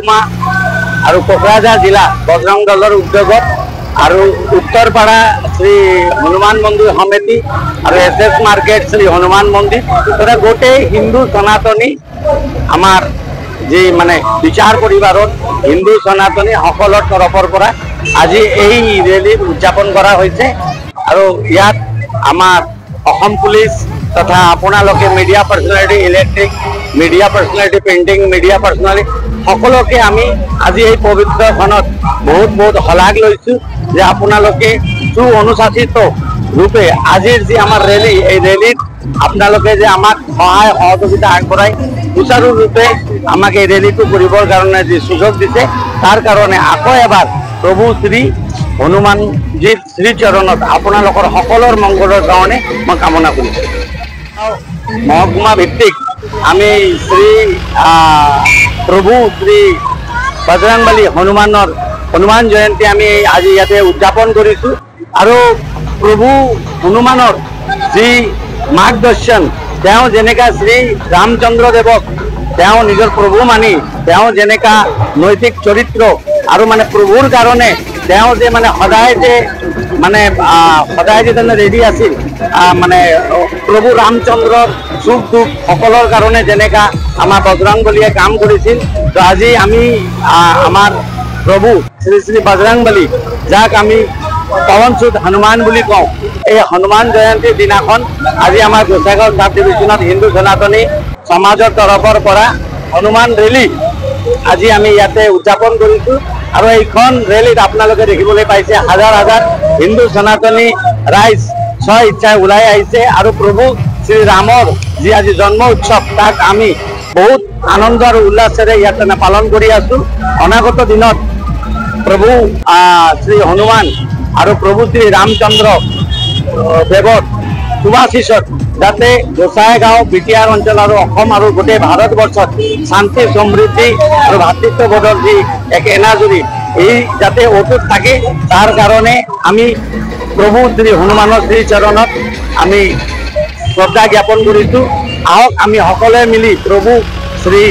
মহকুমা और कोकराझार जिला बजरंग दलर उद्योगत और उत्तरपाड़ा श्री हनुमान मंदिर समिति और एसएस मार्केट श्री हनुमान मंदिर तथा गोटे हिंदू सनातनी आमार जी माने विचार परिवार हिंदू सनातनी सकলৰ तरफर পৰা আজি এই ৰেলী উদযাপন কৰা হৈছে আৰু ইয়াত আমাৰ অসম পুলিচ तथा আপোনালোকে media personality electric media personality painting media personality सकलोके आमी আজি এই पवित्र खनत बहुत बहुत शलाग लैछु जे আপোনালোকে सु अनुशासित रूपे आजिर जी आमार रैली এই रैलीत আপোনালোকে যে আমাক সহায় সহযোগিতা আগবঢ়াই সুচাৰু रूपे আমাক এই रैलीটো কৰিবৰ কাৰণে যে সুযোগ দিছে তাৰ কাৰণে আকৌ এবাৰ प्रभु श्री हनुमान जी श्री चरणत আপোনালোকৰ সকলৰ মংগলৰ কাৰণে মই কামনা কৰিছো। महकुमा भित्तिक आमी श्री प्रभु श्री बजरंगबली हनुमान जयंती आमी आज इते उद्यापन करिछु आरो प्रभु हनुमानर जी मार्गदर्शन तेओ जेनेका श्री रामचंद्र देवक तेओ निजर प्रभु मानी तेओ जेनेका नैतिक चरित्र आरो माने प्रभुर कारणे तेओ जे माने सदाय जे माने सदाय जे रेडी आसिल माने प्रभु रामचंद्र सुख दुख सकলৰ कारणे जेनेका आमार बजरंगबलिये काम करिছিল तो আজি आमी आमार प्रभु श्री श्री बजरंगबली जाक आमी पवनसुत हनुमान बुली कওঁ এই हनुमान जयंती दिनाखन আজি आमार गोसाईगाँव साब डिविजनत हिंदू सनातनी समाजर तरफर পৰা हनुमान रैली আজি आमी ইয়াতে উদযাপन करिছো और এইখন रैलीत आपनालोके देखिबोले पाइছে हजार हजार हिंदू सनातनी राइज स्व इच्छा उलाई आइছে और प्रभु श्री रामर जी आज जन्म उत्सव ताक आमी बहुत आनंद और उल्लासेरे इयाते पालन करि आसु। अनागत दिनत प्रभु श्री हनुमान और प्रभु श्री रामचंद्र देवर शुभाशीषत जाते गोसाईगाँव बीटीआर अंचल और गोटे भारतवर्षत शांति समृद्धि और भातृत्वबोधर जी एक एनाजरी जाते अटूट थाके तार कारणे आमी प्रभु श्री हनुमान श्री चरणत आमी श्रद्धा ज्ञापन करिछु। आहक आमी सकलोৱে मिली प्रभु श्री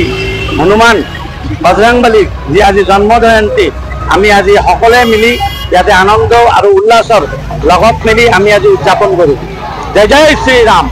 हनुमान बजरंगबली जी आज जन्म जयंती आमी आज सकलोৱে मिली याते आनंद और उल्लासर लगत मिली आमी आज उदযাপन करूँ। जय जय श्री राम।